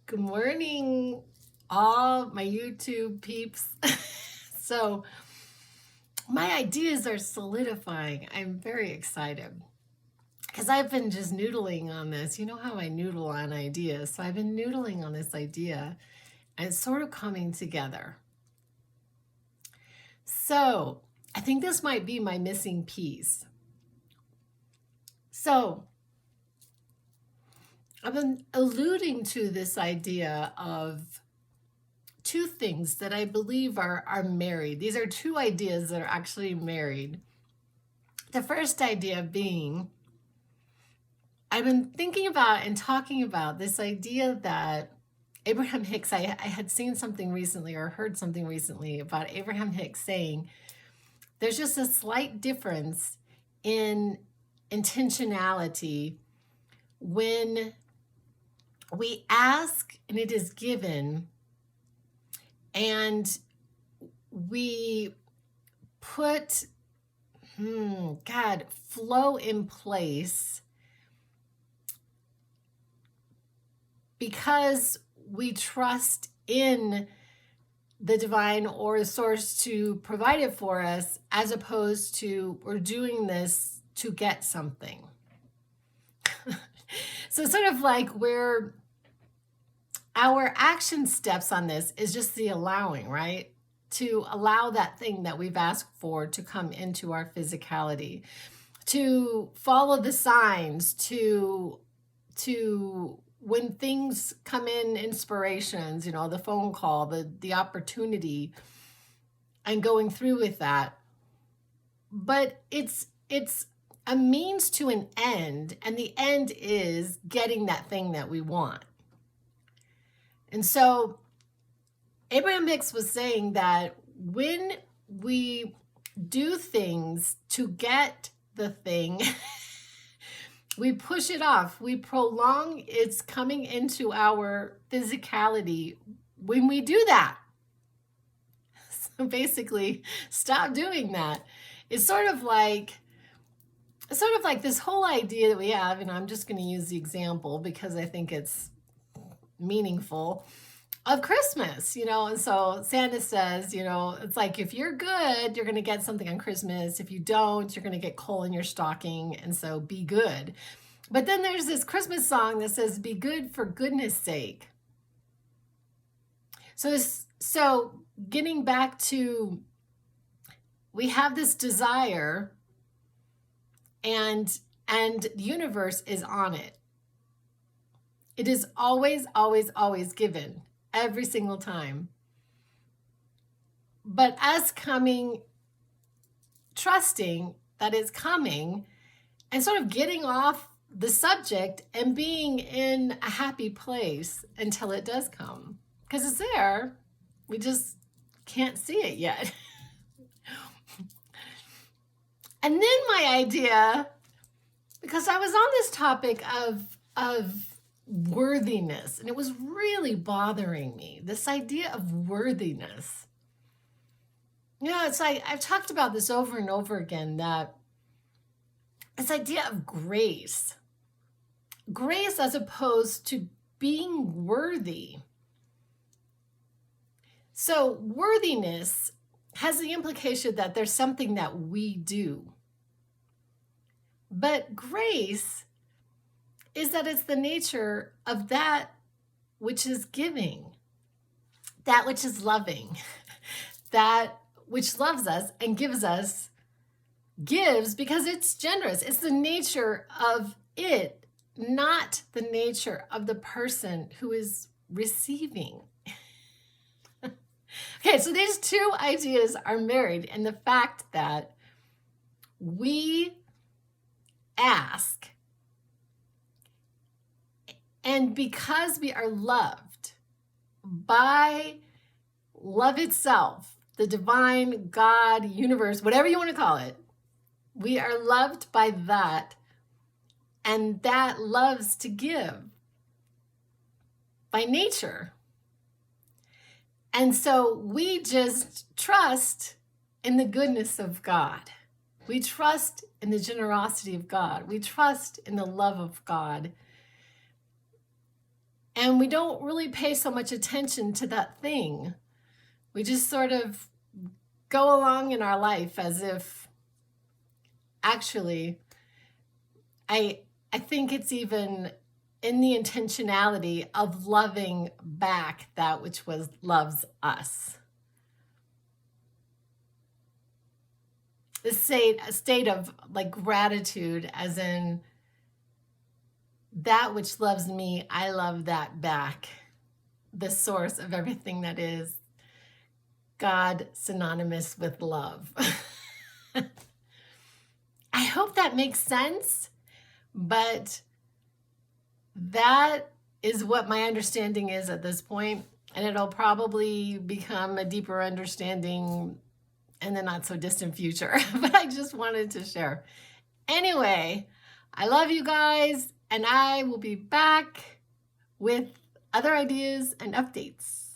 Good morning, all my YouTube peeps. So, my ideas are solidifying. I'm very excited because I've been just noodling on this. You know how I noodle on ideas. So, I've been noodling on this idea and it's sort of coming together. So, I think this might be my missing piece. So, I've been alluding to this idea of two things that I believe are married. These are two ideas that are actually married. The first idea being, I've been thinking about and talking about this idea that Abraham Hicks, I had seen something recently or heard something recently about Abraham Hicks saying there's just a slight difference in intentionality when we ask and it is given, and we put flow in place because we trust in the divine or the source to provide it for us, as opposed to we're doing this to get something. So sort of like where our action steps on this is just the allowing, right? To allow that thing that we've asked for to come into our physicality, to follow the signs, to when things come in, inspirations, the phone call, the opportunity, and going through with that. But it's a means to an end, and the end is getting that thing that we want. And so Abraham Hicks was saying that when we do things to get the thing, we push it off. We prolong its coming into our physicality when we do that. So basically, stop doing that. It's sort of like this whole idea that we have, and I'm just going to use the example because I think it's meaningful, of Christmas, and so Santa says, it's like, if you're good, you're going to get something on Christmas. If you don't, you're going to get coal in your stocking, and so be good. But then there's this Christmas song that says, be good for goodness sake. So getting back to, we have this desire, and the universe is on it. It is always, always, always given, every single time. But us coming, trusting that it's coming, and sort of getting off the subject and being in a happy place until it does come. Because it's there, we just can't see it yet. And then my idea, because I was on this topic of worthiness, and it was really bothering me, this idea of worthiness. It's like I've talked about this over and over again, that this idea of grace as opposed to being worthy. So worthiness has the implication that there's something that we do, but grace is that it's the nature of that which is giving, that which is loving, that which loves us and gives because it's generous. It's the nature of it, not the nature of the person who is receiving. Okay, so these two ideas are married in the fact that we ask, and because we are loved by love itself, the divine, God, universe, whatever you want to call it, we are loved by that, and that loves to give by nature. And so we just trust in the goodness of God. We trust in the generosity of God. We trust in the love of God. And we don't really pay so much attention to that thing. We just sort of go along in our life as if actually, I think it's even in the intentionality of loving back that which loves us. The state of like gratitude, as in that which loves me, I love that back. The source of everything that is. God synonymous with love. I hope that makes sense, but that is what my understanding is at this point, and it'll probably become a deeper understanding in the not so distant future, but I just wanted to share. Anyway, I love you guys, and I will be back with other ideas and updates.